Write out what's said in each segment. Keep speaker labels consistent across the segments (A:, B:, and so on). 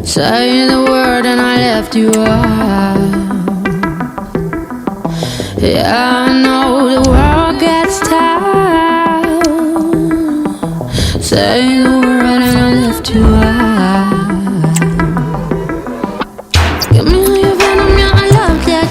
A: Say the word and I left you out. Yeah, I know the world gets tired. Say the word and I left you out. Give me all your venom, yeah, I love that.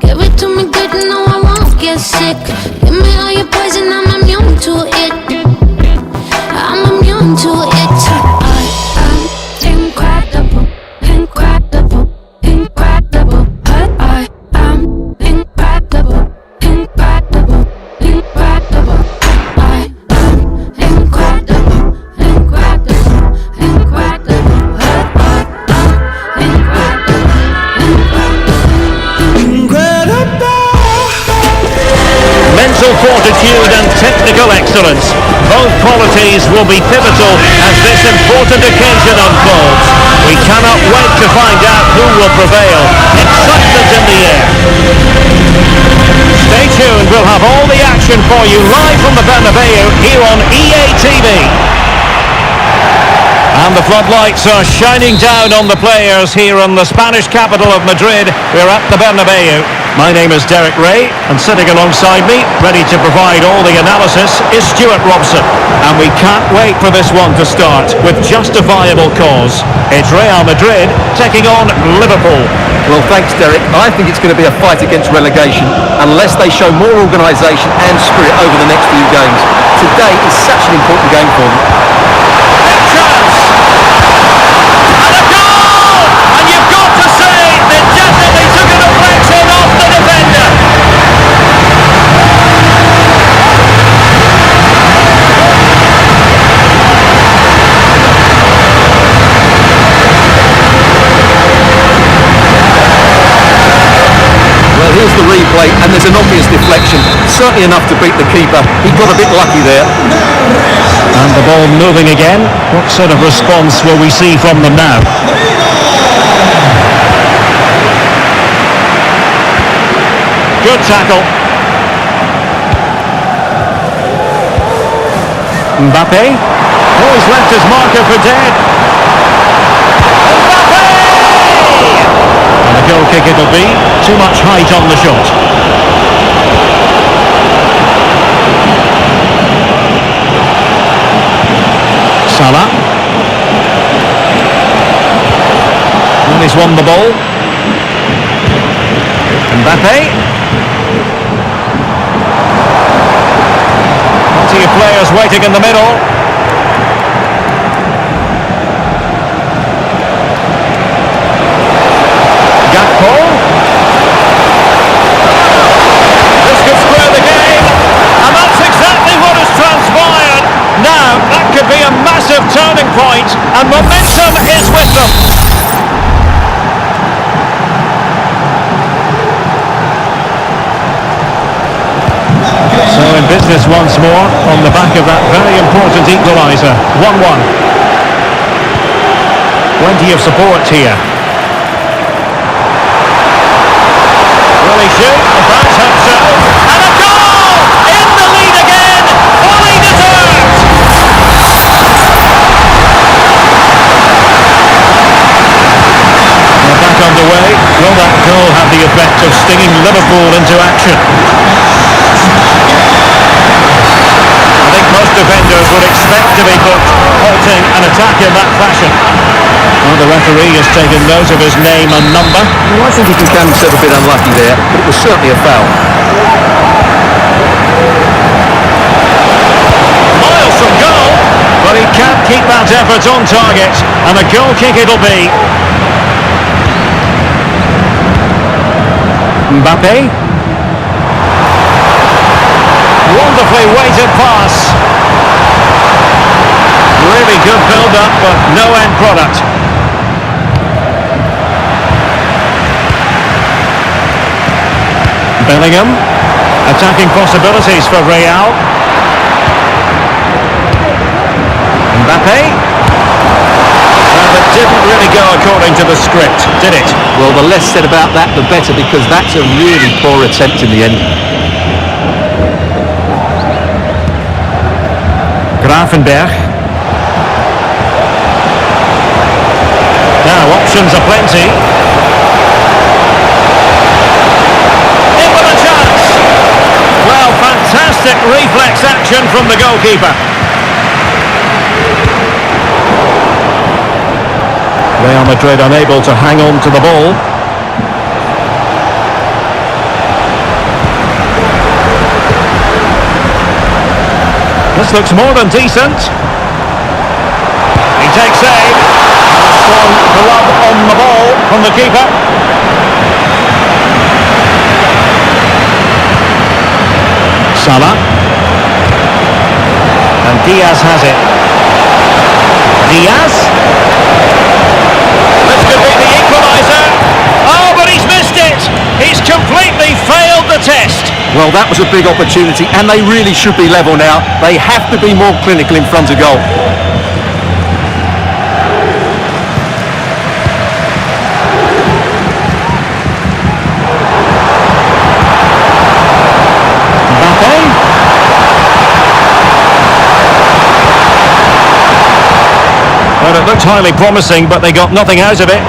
A: Give it to me good, no I won't get sick. Give me all your poison, I'm immune to it. I'm immune to it. I am incredible, incredible, incredible. I am incredible, incredible, incredible. I am incredible, incredible, incredible.
B: Mental fortitude and technical excellence. Both qualities will be pivotal as this important occasion unfolds. We cannot wait to find out who will prevail. Excitement in the air. Stay tuned, we'll have all the action for you live from the Bernabeu here on EA TV. And the floodlights are shining down on the players here in the Spanish capital of Madrid. We're at the Bernabeu. My name is Derek Ray, and sitting alongside me, ready to provide all the analysis, is Stuart Robson. And we can't wait for this one to start with justifiable cause. It's Real Madrid taking on Liverpool.
C: Well, thanks, Derek. I think it's going to be a fight against relegation unless they show more organisation and spirit over the next few games. Today is such an important game for them.
B: And a goal! And you've got to say, they definitely took a deflection off the defender.
C: Well, here's the replay, and there's an obvious deflection. Certainly enough to beat the keeper. He got a bit lucky there.
B: And the ball moving again. What sort of response will we see from them now? Good tackle. Mbappe. Oh, he's left his marker for dead. Mbappe! And a goal kick it'll be. Too much height on the shot. Salah. And he's won the ball. Mbappe. Plenty of players waiting in the middle. Gakpo. This could square the game. And that's exactly what has transpired. Now, that could be a massive turning point, and momentum is with them. So in business once more, on the back of that very important equaliser. 1-1. Plenty of support here. Will he shoot? The fans hope so. And a goal! In the lead again! Fully deserved! We're back underway. Will that goal have the effect of stinging Liverpool into action? I think most defenders would expect to be booked, halting an attack in that fashion. Well, the referee has taken note of his name and number.
C: Well, I think he can count himself a bit unlucky there, but it was certainly a foul.
B: Miles from goal, but he can't keep that effort on target, and a goal kick it'll be. Mbappe. Wonderfully weighted pass. Really good build-up, but no end product. Bellingham. Attacking possibilities for Real. Mbappe. Well, it didn't really go according to the script, did it?
C: Well, the less said about that, the better, because that's a really poor attempt in the end.
B: Grafenberg. Now, options are plenty. In with a chance. Well, fantastic reflex action from the goalkeeper. Real Madrid unable to hang on to the ball. This looks more than decent. He takes aim. A strong glove on the ball from the keeper. Salah. And Diaz has it. Diaz. This could be the equaliser. Oh, but he's missed it. He's completely failed the test.
C: Well, that was a big opportunity, and they really should be level now. They have to be more clinical in front of goal.
B: Well, it looked highly promising, but they got nothing out of it.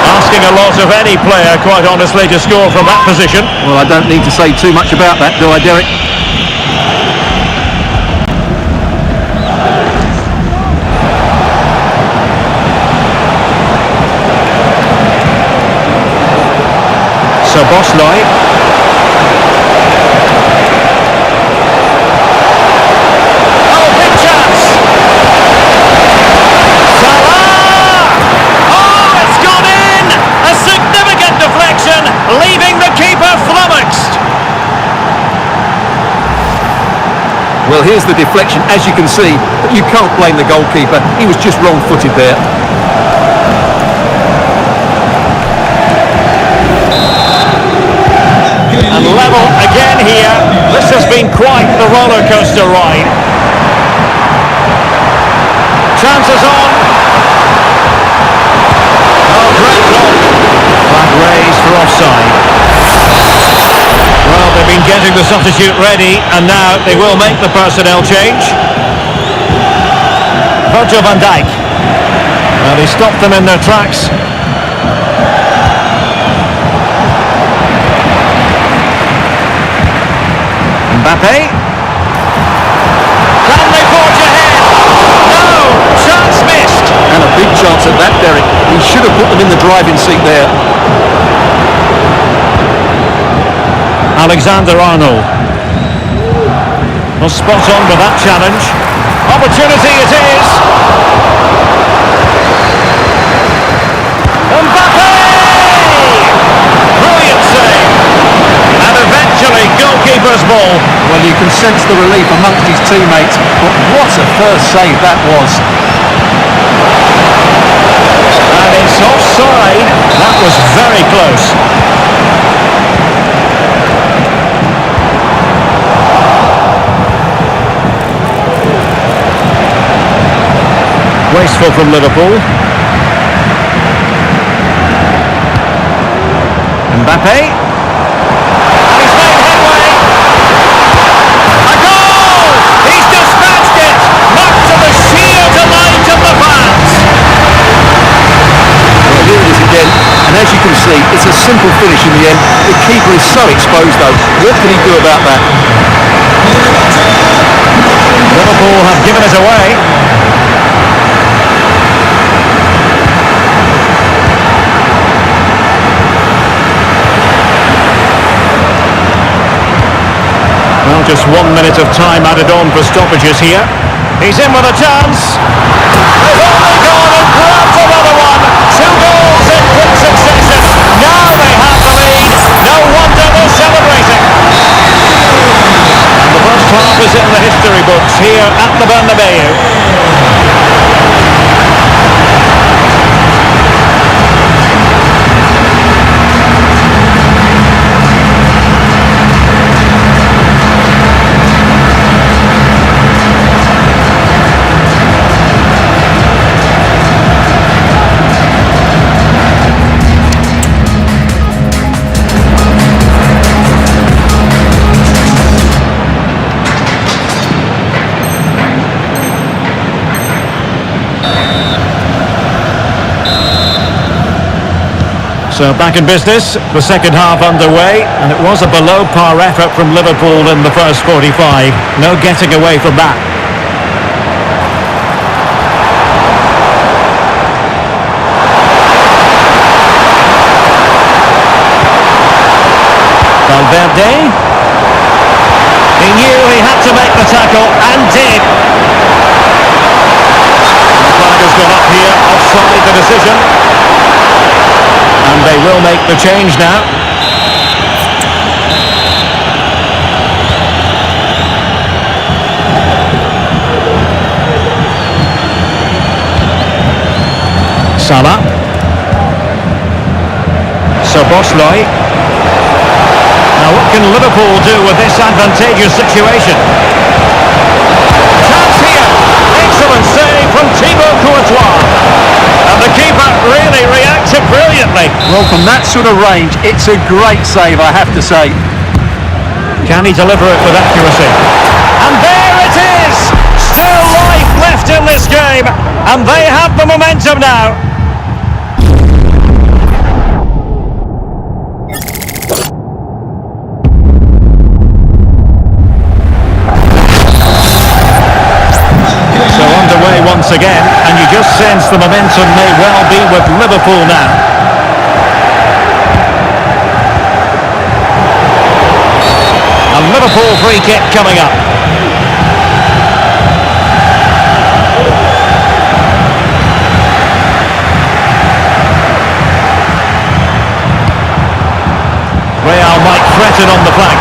B: Asking a lot of any player, quite honestly, to score from that position.
C: Well, I don't need to say too much about that, do I, Derek?
B: So Bosley. Leaving the keeper flummoxed.
C: Well, here's the deflection, as you can see, but you can't blame the goalkeeper. He was just wrong-footed there.
B: And level again here. This has been quite the roller coaster ride. Chances on. Oh, great block. Flag raised for offside. Well, they've been getting the substitute ready, and now they will make the personnel change. Virgil van Dijk. Well, he stopped them in their tracks. Mbappe. Can they forge ahead? No! Chance missed!
C: And a big chance at that, Derek. He should have put them in the driving seat there.
B: Alexander-Arnold. Well, spot on with that challenge. Opportunity it is! Mbappe! Brilliant save! And eventually, goalkeeper's ball.
C: Well, you can sense the relief amongst his teammates, but what a first save that was.
B: And it's offside. That was very close. Wasteful from Liverpool. Mbappe. And he's made headway. A goal! He's dispatched it! Much to the sheer delight of the fans.
C: Well, here it is again, and as you can see, it's a simple finish in the end. The keeper is so exposed though. What can he do about that?
B: Liverpool have given it away. Well, just 1 minute of time added on for stoppages here. He's in with a chance. They've only gone and grabbed another one. 2 goals in quick succession. Now they have the lead. No wonder they're celebrating. And the first half is in the history books here at the Bernabeu. So back in business, the second half underway, and it was a below-par effort from Liverpool in the first 45. No getting away from that. Valverde. He knew he had to make the tackle, and did. The flag has gone up here, offside the decision. And they will make the change now. Salah. Soboslai. Now what can Liverpool do with this advantageous situation? Chance here. Excellent save from Thibaut Courtois. And the keeper really reacted brilliantly.
C: Well, from that sort of range, it's a great save, I have to say.
B: Can he deliver it with accuracy? And there it is! Still life left in this game, and they have the momentum now. So underway once again, and you just sense the momentum may well be with Liverpool now. A Liverpool free kick coming up. Real might threaten on the flank.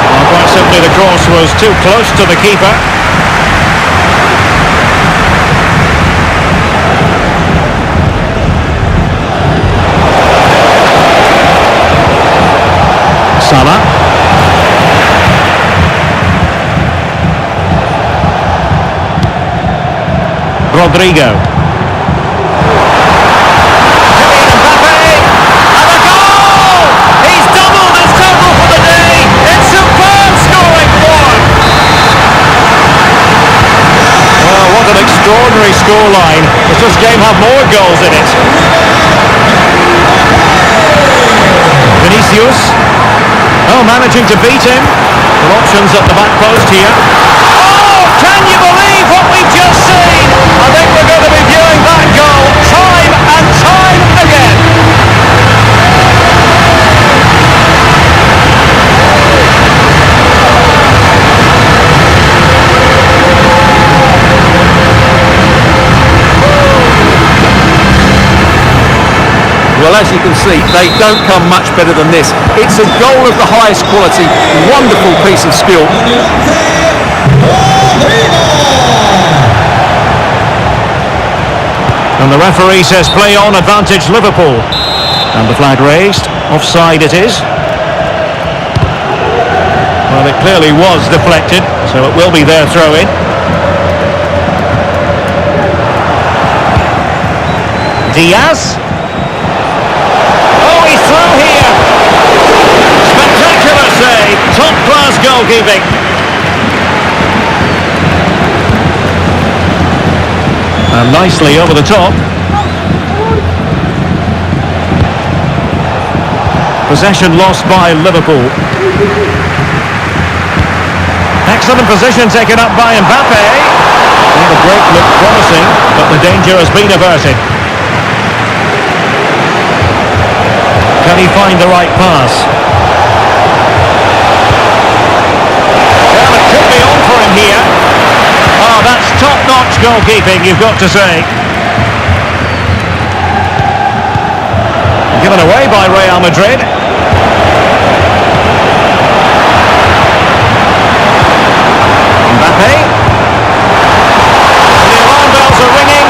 B: Well, quite simply the cross was too close to the keeper. Salah. Rodrigo. Kylian Mbappe. And a goal! He's doubled his total for the day. It's superb scoring form. Well, what an extraordinary scoreline. Does this game have more goals in it? Vinicius. Oh, managing to beat him. With options at the back post here. Oh, can you believe what we've just seen? I think we're going to be viewing that goal time and time again.
C: Well, as you can see, they don't come much better than this. It's a goal of the highest quality, wonderful piece of skill.
B: And the referee says play on, advantage Liverpool. And the flag raised, offside it is. Well, it clearly was deflected, so it will be their throw-in. Diaz. Through here. Spectacular save. Top-class goalkeeping. And nicely over the top. Possession lost by Liverpool. Excellent position taken up by Mbappe. Well, the break looked promising, but the danger has been averted. Can he find the right pass? Well, it could be on for him here. Oh, that's top-notch goalkeeping, you've got to say. Given away by Real Madrid. Mbappe. The alarm bells are ringing.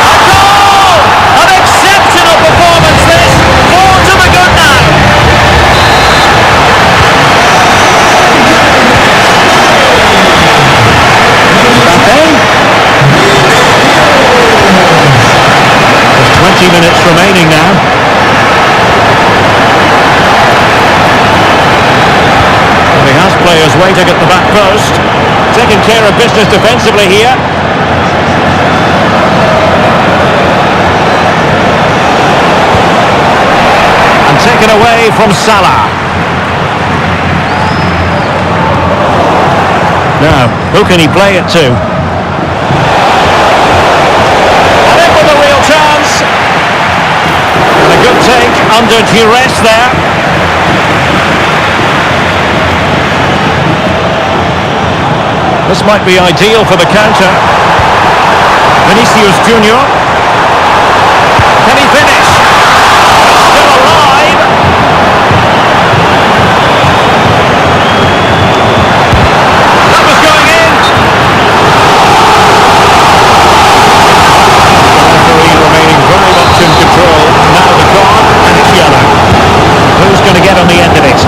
B: A goal! An exceptional performance this. To the good now. Mbappe. There's 20 minutes remaining now. Well, he has players waiting at the back post, taking care of business defensively here. taken away from Salah. Now, who can he play it to? And in with a real chance. And a good take under duress there. This might be ideal for the counter. Vinicius Junior. Can he finish? Still alive. That was going in. The referee remaining very much in control. Now the card, and it's yellow. Who's going to get on the end of it?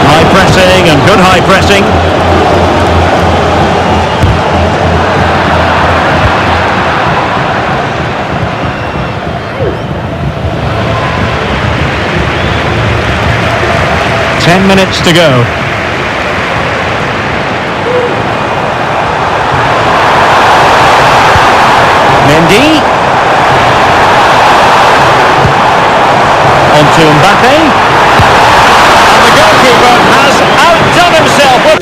B: High pressing and good high pressing. Ten minutes to go. Mendy. On to Mbappe. And the goalkeeper has outdone himself with...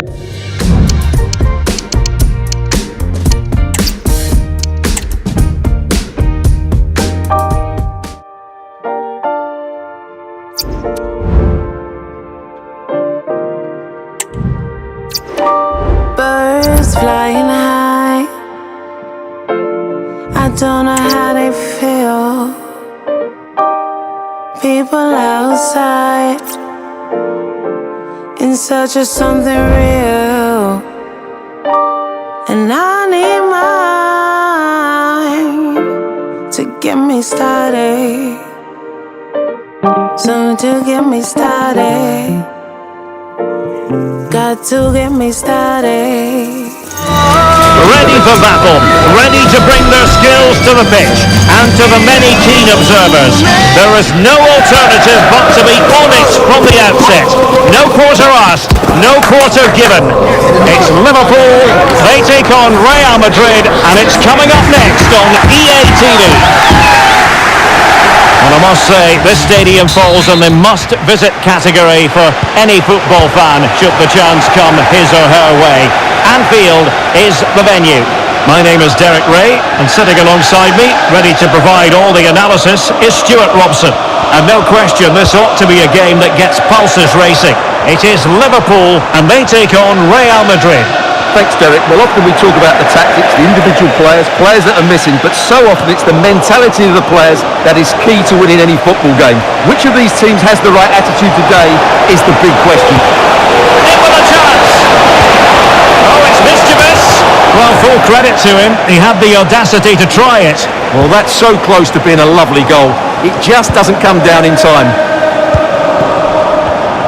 A: Birds flying high, I don't know how they feel. People outside, in search of something real, and I need mine to get me started, something to get me started. Got to get me started.
B: Ready for battle, ready to bring their skills to the pitch, and to the many keen observers, there is no alternative but to be honest from the outset. No quarter asked, no quarter given. It's Liverpool, they take on Real Madrid, and it's coming up next on EA TV. And I must say, this stadium falls in the must-visit category for any football fan should the chance come his or her way. Anfield is the venue. My name is Derek Ray, and sitting alongside me, ready to provide all the analysis, is Stuart Robson. And no question, this ought to be a game that gets pulses racing. It is Liverpool, and they take on Real Madrid.
C: Thanks, Derek. Well, often we talk about the tactics, the individual players that are missing, but so often it's the mentality of the players that is key to winning any football game. Which of these teams has the right attitude today is the big question.
B: In with a chance! Oh, it's mischievous! Well, full credit to him. He had the audacity to try it.
C: Well, that's so close to being a lovely goal. It just doesn't come down in time.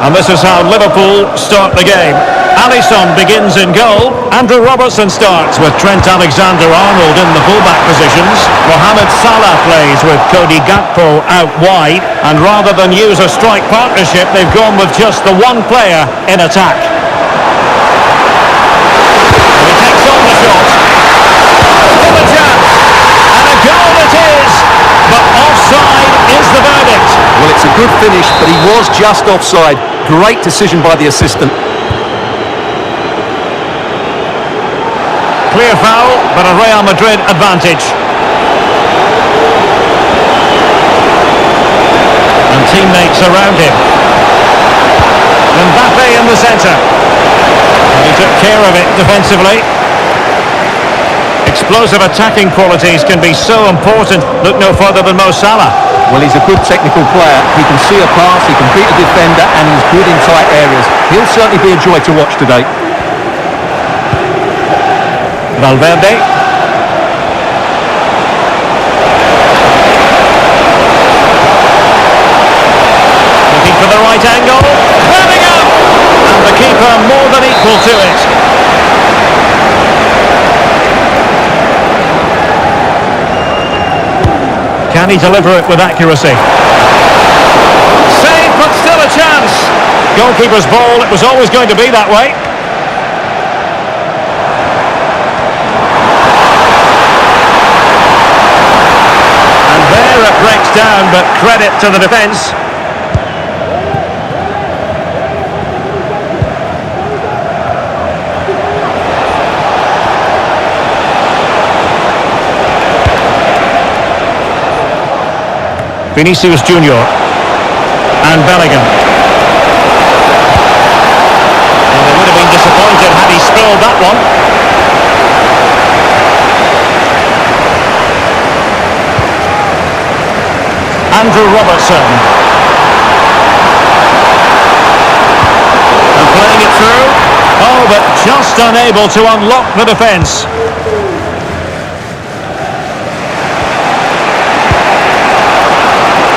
B: And this is how Liverpool start the game. Alisson begins in goal. Andrew Robertson starts with Trent Alexander-Arnold in the fullback positions. Mohamed Salah plays with Cody Gakpo out wide. And rather than use a strike partnership, they've gone with just the one player in attack. And he takes on the shot. With a chance. And a goal it is. But offside is the verdict.
C: Well, it's a good finish, but he was just offside. Great decision by the assistant.
B: Clear foul, but a Real Madrid advantage. And teammates around him. Mbappe in the centre. And he took care of it defensively. Explosive attacking qualities can be so important. Look no further than Mo Salah.
C: Well, he's a good technical player. He can see a pass, he can beat a defender, and he's good in tight areas. He'll certainly be a joy to watch today.
B: Valverde. Looking for the right angle. Climbing up! And the keeper more than equal to it. Can he deliver it with accuracy? Save, but still a chance. Goalkeeper's ball, it was always going to be that way. Breaks down, but credit to the defence. Vinicius Junior and Bellingham. Well, they would have been disappointed had he spilled that one. Andrew Robertson. And playing it through. Oh, but just unable to unlock the defence.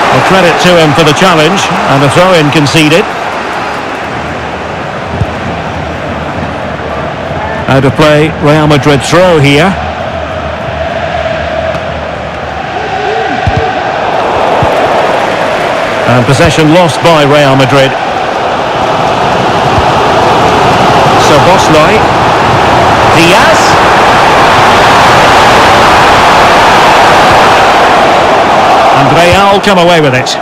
B: Well, credit to him for the challenge, and a throw-in conceded. Out of play, Real Madrid throw here. And possession lost by Real Madrid. Szoboszlai. Diaz. And Real come away with it.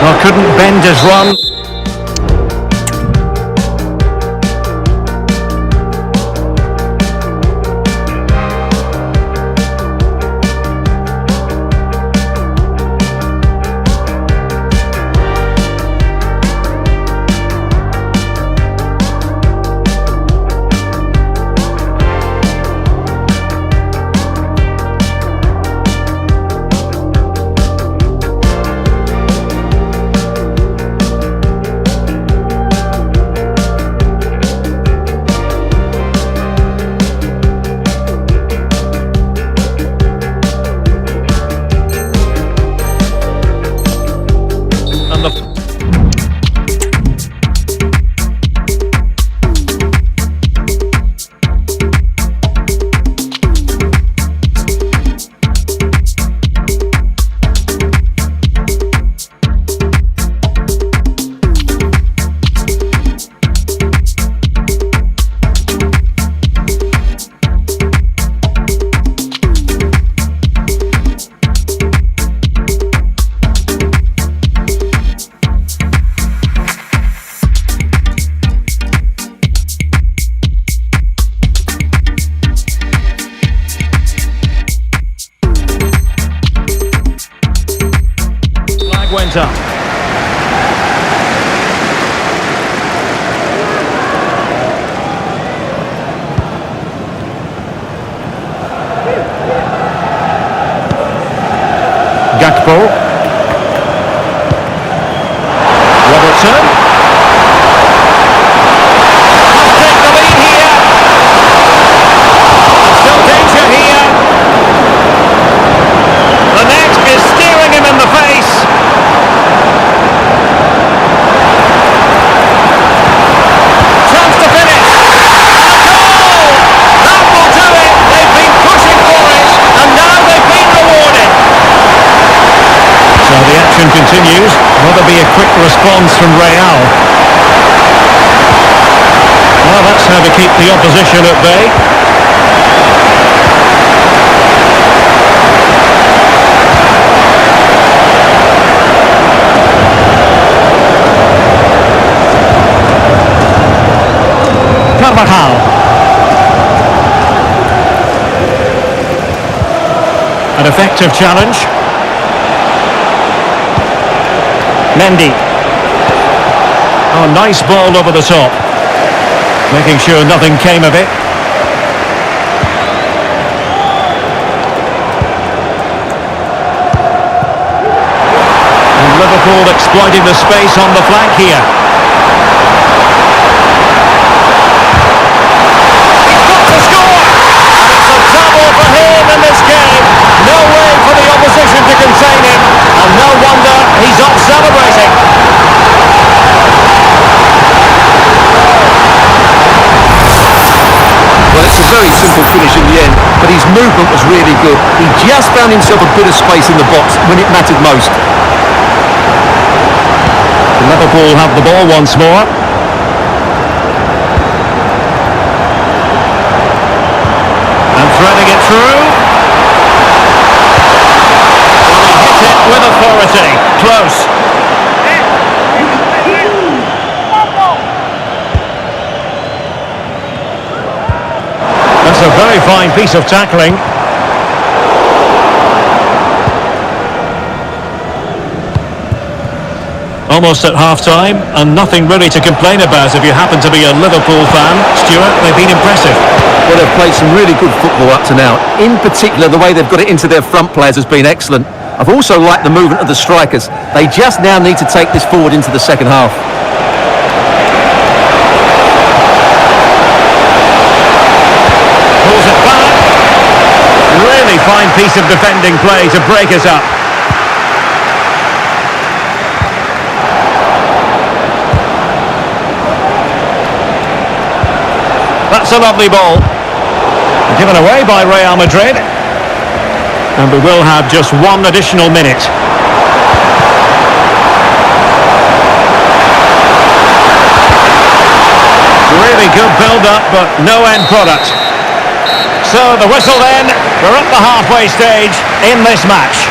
B: Well, couldn't bend his run. Went up. Gakpo. Robertson. Must take the lead here. Still danger here. The net is staring him in the face. Continues. Will there be a quick response from Real? Well, that's how to keep the opposition at bay. Carvajal. An effective challenge. Mendy. Oh, nice ball over the top. Making sure nothing came of it. And Liverpool exploiting the space on the flank here. He's got to score! And it's a double for him in this game. No way for the opposition to contain him. And no wonder he's off celebrating.
C: Well, it's a very simple finish in the end, but his movement was really good. He just found himself a bit of space in the box when it mattered most. The
B: Liverpool have the ball once more. And threading it through. Well, he hit it with authority. Close. That's a very fine piece of tackling. Almost at half-time, and nothing really to complain about if you happen to be a Liverpool fan. Stuart, they've been impressive.
C: Well, they've played some really good football up to now. In particular, the way they've got it into their front players has been excellent. I've also liked the movement of the strikers. They just now need to take this forward into the second half.
B: Pulls it back. Really fine piece of defending play to break us up. That's a lovely ball. Given away by Real Madrid. And we will have just one additional minute. Really good build-up, but no end product. So the whistle then. We're at the halfway stage in this match.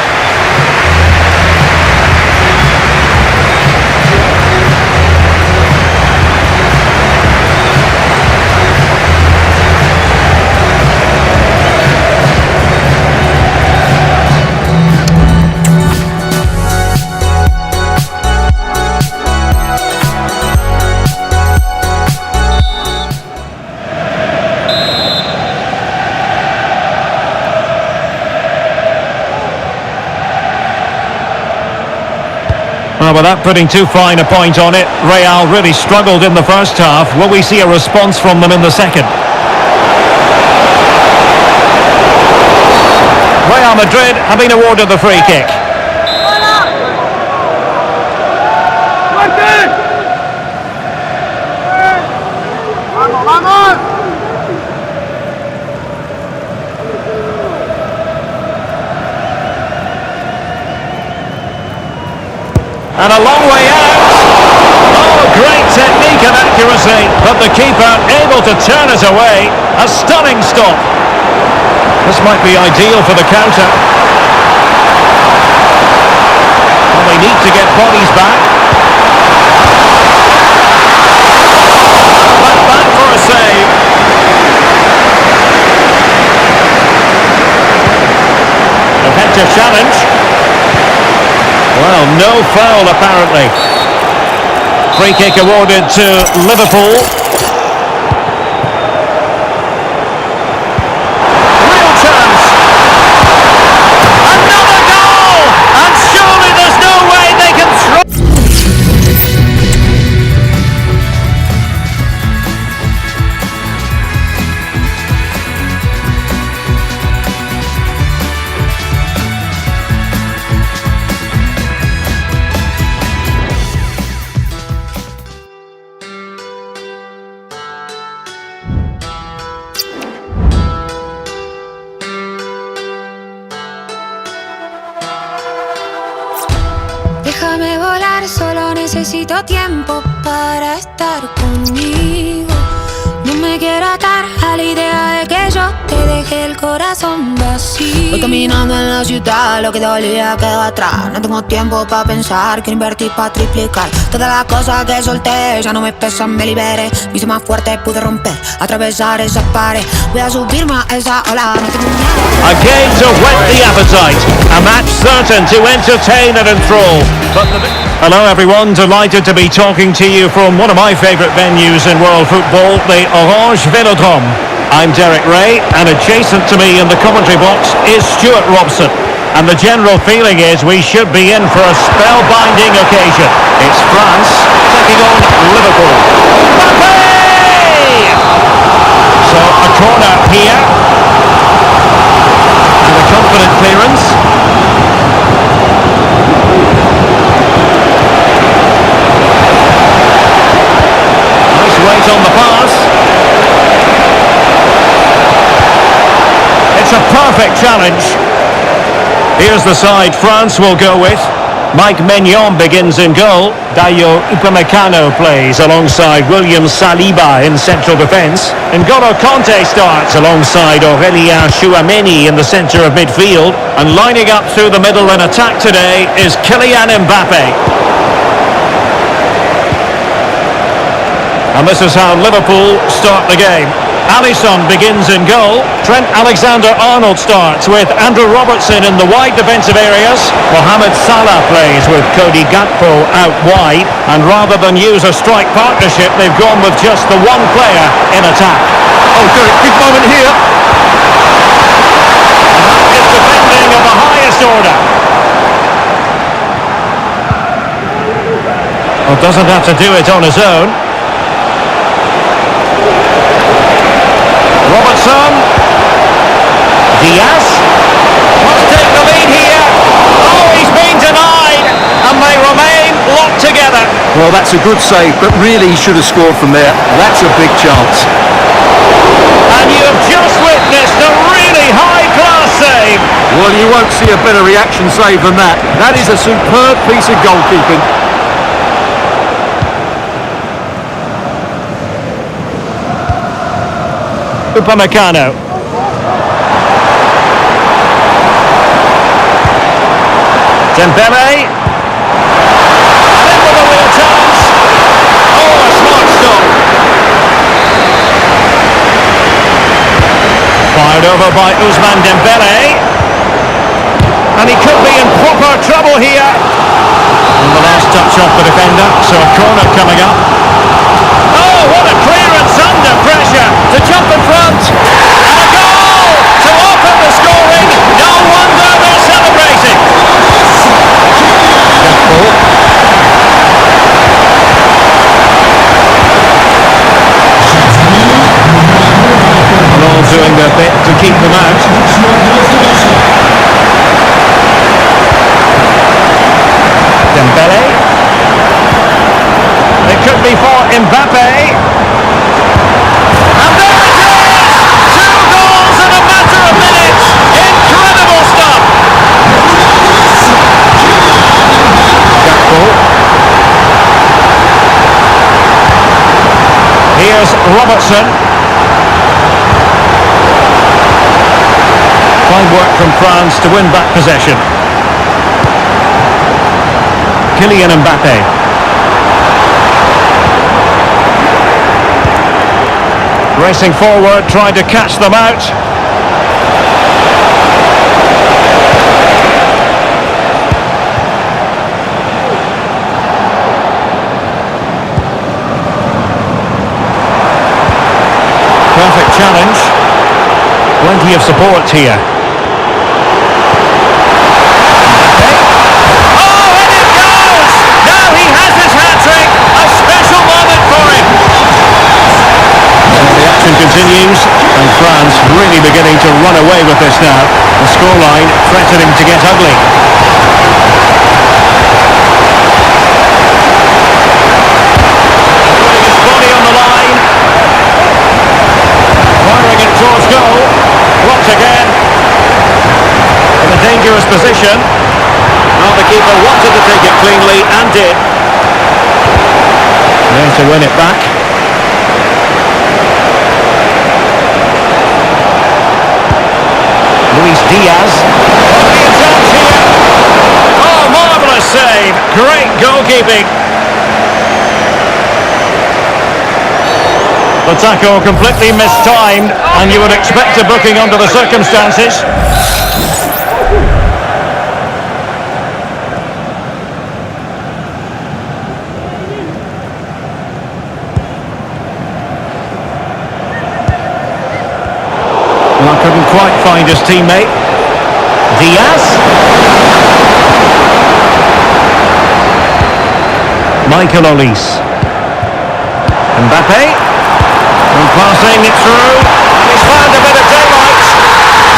B: Well, without putting too fine a point on it, Real really struggled in the first half. Will we see a response from them in the second? Real Madrid have been awarded the free kick. And a long way out. Oh, great technique and accuracy, but the keeper able to turn it away. A stunning stop. This might be ideal for the counter. Well, they need to get bodies back. Back for a save. A head-to challenge. Well, no foul apparently. Free kick awarded to Liverpool. Real chance. Another goal! And surely there's no way they can throw.
A: Déjame volar, solo necesito tiempo para estar conmigo. No me quiero atar a la idea de que yo te deje el corazón vacío. Voy caminando en la ciudad, lo que dolía quedó atrás. No tengo tiempo para pensar, quiero invertir para triplicar. Todas las cosas que solté ya no me pesan, me liberé. Me hice más fuerte, pude romper, atravesar esas paredes. Voy a subirme a esa ola, no tengo miedo.
B: A game to whet the appetite. A match certain to entertain and enthrall. Hello everyone, delighted to be talking to you from one of my favourite venues in world football, the Orange Velodrome. I'm Derek Ray, and adjacent to me in the commentary box is Stuart Robson. And the general feeling is we should be in for a spellbinding occasion. It's France taking on Liverpool. Mbappe! So a corner here. And a confident clearance. Nice weight on the pass. It's a perfect challenge. Here's the side France will go with. Mike Maignan begins in goal. Dayo Upamecano plays alongside William Saliba in central defence. N'Golo Kanté starts alongside Aurélien Tchouameni in the centre of midfield. And lining up through the middle in attack today is Kylian Mbappe. And this is how Liverpool start the game. Alisson begins in goal. Trent Alexander-Arnold starts with Andrew Robertson in the wide defensive areas. Mohamed Salah plays with Cody Gakpo out wide. And rather than use a strike partnership, they've gone with just the one player in attack.
C: Oh, Derek, big moment here.
B: That is defending of the highest order. Well, doesn't have to do it on his own. Robertson, Diaz, must take the lead here. Oh, he's been denied, and they remain locked together.
C: Well, that's a good save, but really he should have scored from there. That's a big chance.
B: And you have just witnessed a really high-class save.
C: Well, you won't see a better reaction save than that. That is a superb piece of goalkeeping.
B: Upamecano. Dembele. And in with a real chance. Oh, a smart stop. Fired over by Ousmane Dembele. And he could be in proper trouble here. And the last touch off the defender, so a corner coming up. Oh, what a clearance under pressure to jump in front. And a goal to open the scoring. No wonder they're celebrating. And all doing their bit to keep them out. Dembele. It could be for Mbappe. And there it is! 2 goals in a matter of minutes! Incredible stuff! Gakpo. Here's Robertson. Fine work from France to win back possession. Kylian Mbappe. Racing forward, trying to catch them out. Perfect challenge. Plenty of support here. Oh, and it goes! Now he has his hat-trick. A special moment for him. The action continues, and France really beginning to run away with this now. The scoreline threatening to get ugly. Putting his body on the line. Firing it towards goal. Blocked again. In a dangerous position. Well, the keeper wanted to take it cleanly, and did. There to win it back. Luis Diaz. Plenty of chance here. Oh, marvellous save. Great goalkeeping. The tackle completely mistimed, and you would expect a booking under the circumstances. Well, couldn't quite find his teammate. Diaz. Michael Olise. Mbappe. And passing it through. He's found a bit of daylight.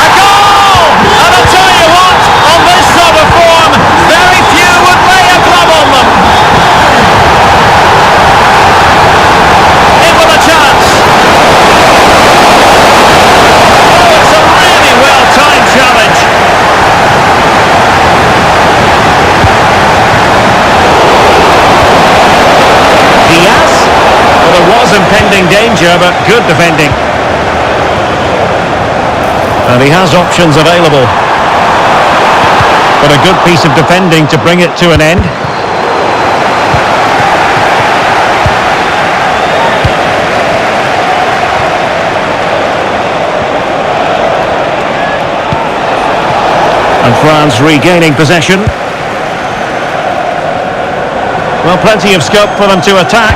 B: A goal! And I'll tell you what, on this sort of form, very few would lay a glove on them. In with a chance. It's a really well-timed challenge. Good defending. And he has options available. But a good piece of defending to bring it to an end. And France regaining possession. Well, plenty of scope for them to attack.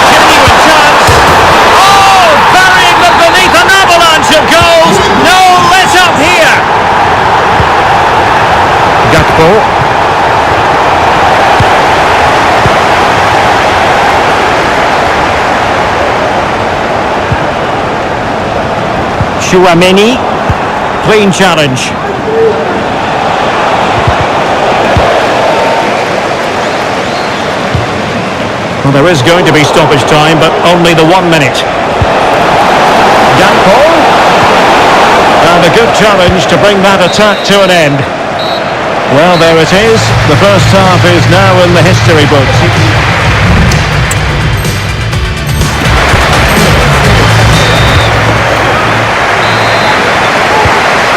B: Genuine chance. Oh, burying them beneath an avalanche of goals. No let up here. Gakpo. Chouameni, clean challenge. Well, there is going to be stoppage time, but only the 1 minute. Gakpo, and a good challenge to bring that attack to an end. Well, there it is. The first half is now in the history books.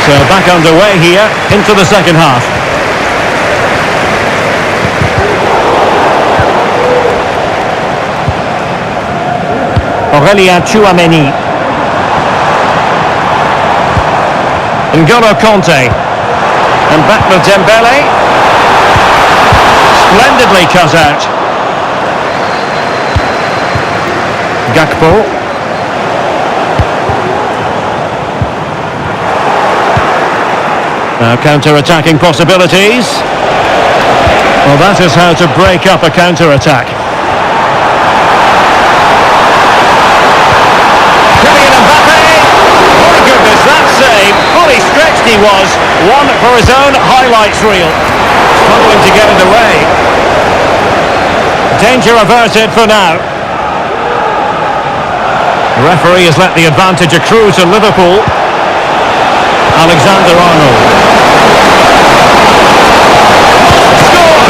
B: So back underway here into the second half. Aurélien Chouameni. N'Golo Kanté. And back with Dembele. Splendidly cut out. Gakpo. Now counter-attacking possibilities. Well, that is how to break up a counter-attack. Kylian Mbappe! My goodness, that save! Fully stretched he was. One for his own highlights reel. Struggling to get it away. Danger averted for now. The referee has let the advantage accrue to Liverpool. Alexander-Arnold. Score!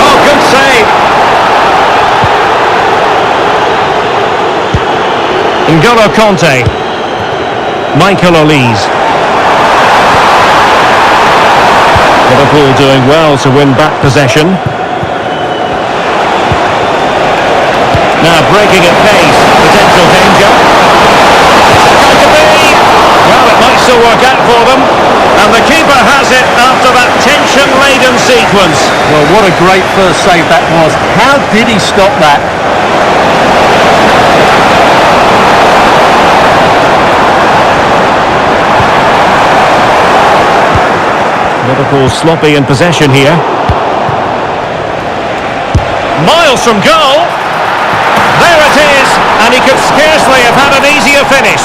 B: Oh, good save. N'Golo Kanté. Michael Olise. Liverpool doing well to win back possession. Now breaking at pace. Potential danger. Going to be... Well, it might still work out for them. And the keeper has it after that tension-laden sequence.
C: Well, what a great first save that was. How did he stop that?
B: Liverpool sloppy in possession here. Miles from goal. There it is. And he could scarcely have had an easier finish.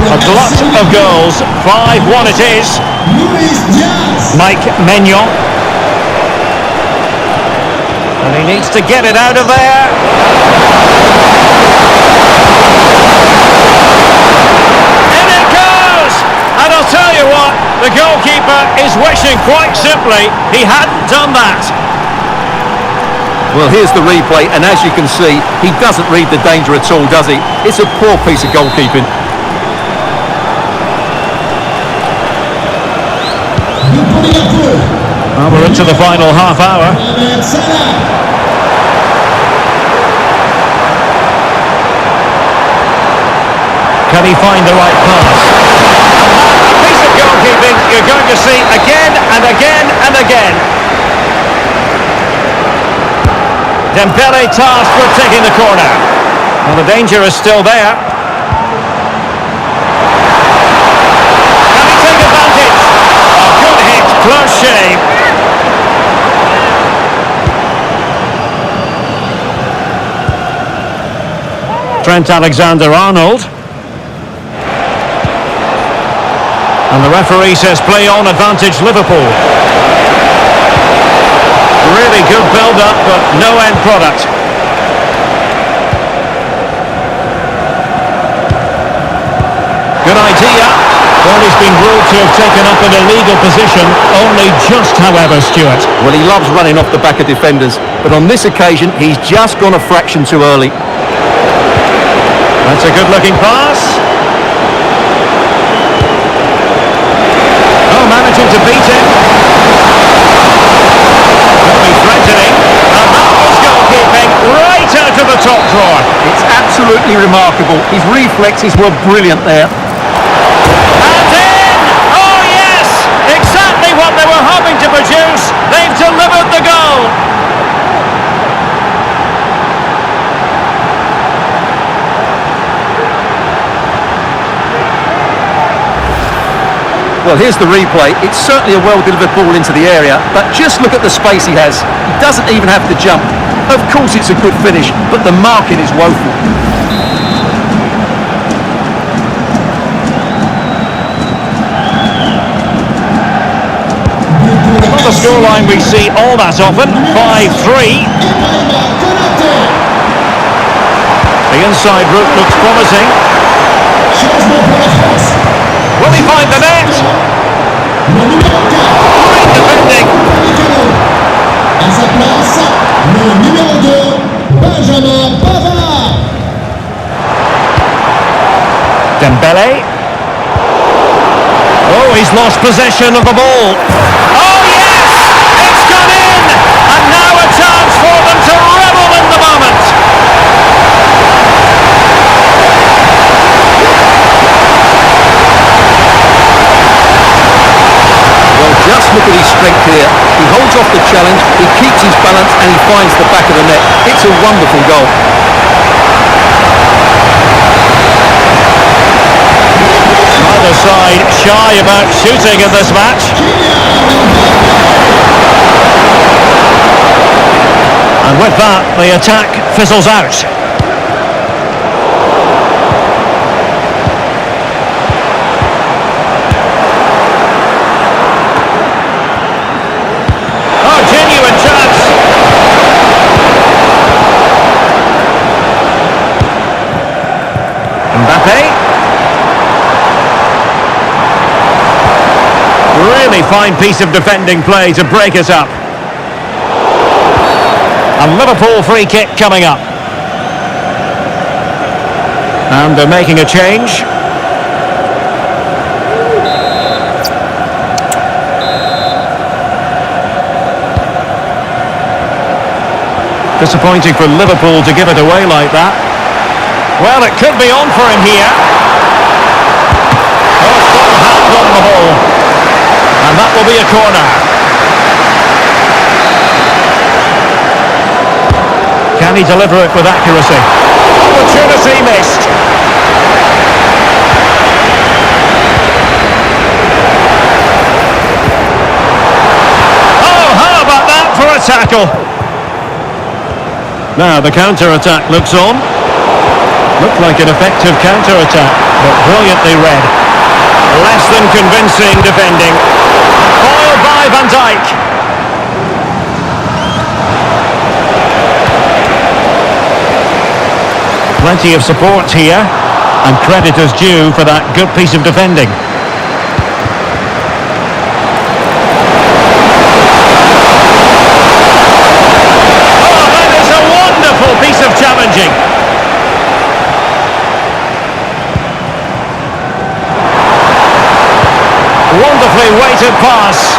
B: A glut of goals, 5-1 it is. Mike Maignan. And he needs to get it out of there. In it goes! And I'll tell you what, the goalkeeper is wishing quite simply he hadn't done that.
C: Well, here's the replay, and as you can see, he doesn't read the danger at all, does he? It's a poor piece of goalkeeping.
B: Well, we're into the final half hour. Can he find the right pass? A piece of goalkeeping you're going to see again and again and again. Dembele tasked with taking the corner. Well, the danger is still there. Can he take advantage? A good hit, close shave. Trent Alexander-Arnold. And the referee says play on, advantage Liverpool. Really good build-up, but no end product. Good idea. Well, he's been ruled to have taken up an illegal position, only just, however, Stuart.
C: Well, he loves running off the back of defenders, but on this occasion, he's just gone a fraction too early.
B: That's a good-looking pass. Oh, managing to beat him. Will be threatening. And that was goalkeeping right out of the top drawer.
C: It's absolutely remarkable. His reflexes were brilliant there.
B: And in! Oh, yes! Exactly what they were hoping to produce. They've delivered the goal.
C: Well, here's the replay. It's certainly a well-delivered ball into the area, but just look at the space he has. He doesn't even have to jump. Of course it's a good finish, but the marking is woeful.
B: Not the scoreline we see all that often, 5-3. The inside route looks promising. Will he find the net? Great defending. Dembele. Oh, he's lost possession of the ball. Oh, yes! It's gone in! And now a chance for them to revel in the moment.
C: Just look at his strength here. He holds off the challenge, he keeps his balance and he finds the back of the net. It's a wonderful goal.
B: Either side shy about shooting in this match. And with that, the attack fizzles out. Really fine piece of defending play to break it up. A Liverpool free kick coming up. And they're making a change. Disappointing for Liverpool to give it away like that. Well, it could be on for him here. Oh, strong hand on the ball. And that will be a corner. Can he deliver it with accuracy? Opportunity missed. Oh, how about that for a tackle? Now the counter-attack looks on. Looked like an effective counter-attack, but brilliantly read. Less than convincing defending. Foiled by Van Dijk. Plenty of support here, and credit is due for that good piece of defending. Oh, that is a wonderful piece of challenging. Wonderfully weighted pass.